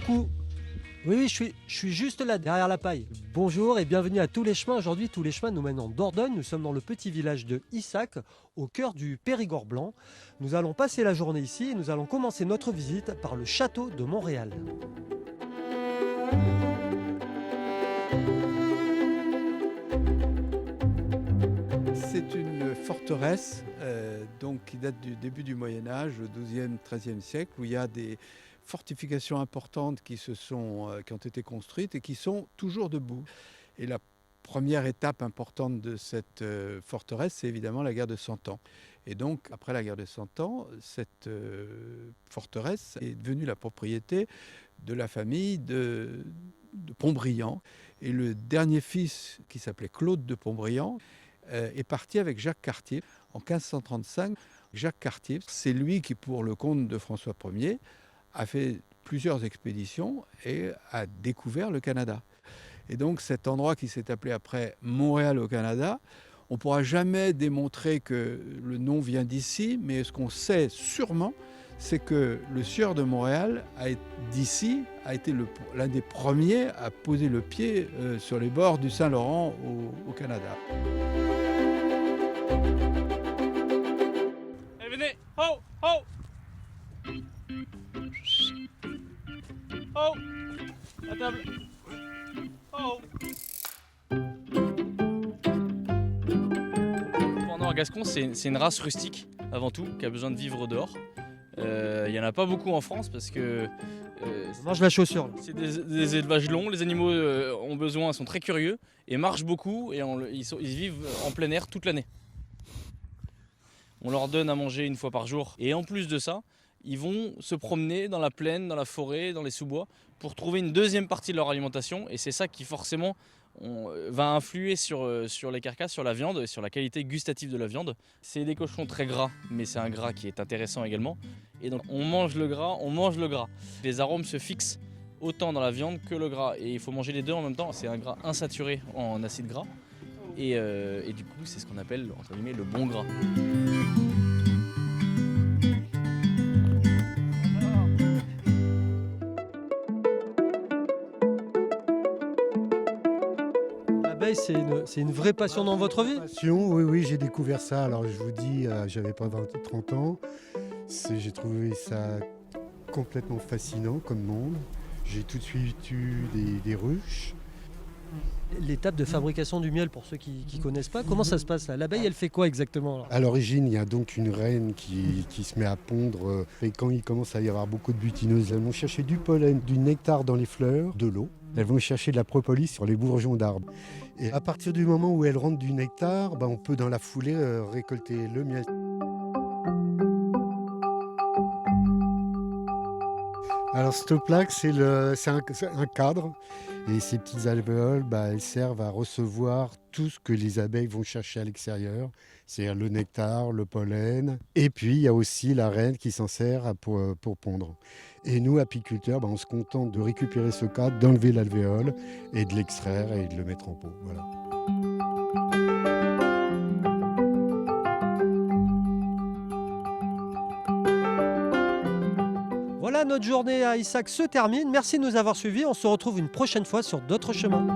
coucou. Oui, je suis juste là, derrière la paille. Bonjour et bienvenue à Tous les Chemins. Aujourd'hui, Tous les Chemins nous mènent en Dordogne. Nous sommes dans le petit village de Issac, au cœur du Périgord blanc. Nous allons passer la journée ici et nous allons commencer notre visite par le château de Montréal. C'est une forteresse qui date du début du Moyen-Âge, le XIIe, XIIIe siècle, où il y a des fortifications importantes qui ont été construites et qui sont toujours debout. Et la première étape importante de cette forteresse, c'est évidemment la guerre de Cent Ans. Et donc, après la guerre de Cent Ans, cette forteresse est devenue la propriété de la famille de Pontbriand. Et le dernier fils, qui s'appelait Claude de Pontbriand, est parti avec Jacques Cartier en 1535. Jacques Cartier, c'est lui qui, pour le compte de François Ier, a fait plusieurs expéditions et a découvert le Canada. Et donc cet endroit qui s'est appelé après Montréal au Canada, on ne pourra jamais démontrer que le nom vient d'ici, mais ce qu'on sait sûrement, c'est que le sieur de Montréal d'ici a été l'un des premiers à poser le pied sur les bords du Saint-Laurent au Canada. Allez, venez! Ho! Ho! Ho! À table! Ho! Le noir gascon, c'est une race rustique, avant tout, qui a besoin de vivre dehors. Il n'y en a pas beaucoup en France parce que Mange la chaussure. c'est des élevages longs, les animaux sont très curieux et marchent beaucoup et ils vivent en plein air toute l'année. On leur donne à manger une fois par jour et en plus de ça, ils vont se promener dans la plaine, dans la forêt, dans les sous-bois pour trouver une deuxième partie de leur alimentation et c'est ça qui forcément va influer sur les carcasses, sur la viande et sur la qualité gustative de la viande. C'est des cochons très gras, mais c'est un gras qui est intéressant également. Et donc on mange le gras, on mange le gras. Les arômes se fixent autant dans la viande que le gras et il faut manger les deux en même temps. C'est un gras insaturé en acide gras et du coup c'est ce qu'on appelle entre guillemets le bon gras. L'abeille, c'est une vraie passion dans votre vie? Passion, oui, j'ai découvert ça. Alors je vous dis, j'avais pas 30 ans. J'ai trouvé ça complètement fascinant comme monde. J'ai tout de suite eu des ruches. L'étape de fabrication du miel, pour ceux qui ne connaissent pas, comment ça se passe là? L'abeille, elle fait quoi exactement là? À l'origine, il y a donc une reine qui se met à pondre. Et quand il commence à y avoir beaucoup de butineuses, elles vont chercher du pollen, du nectar dans les fleurs, de l'eau. Elles vont chercher de la propolis sur les bourgeons d'arbres. Et à partir du moment où elles rentrent du nectar, on peut dans la foulée récolter le miel. Alors cette plaque, c'est un cadre et ces petites alvéoles, elles servent à recevoir tout ce que les abeilles vont chercher à l'extérieur, c'est-à-dire le nectar, le pollen, et puis il y a aussi la reine qui s'en sert pour pondre. Et nous, apiculteurs, on se contente de récupérer ce cadre, d'enlever l'alvéole et de l'extraire et de le mettre en pot. Voilà. Voilà, notre journée à Issac se termine. Merci de nous avoir suivis. On se retrouve une prochaine fois sur d'autres chemins.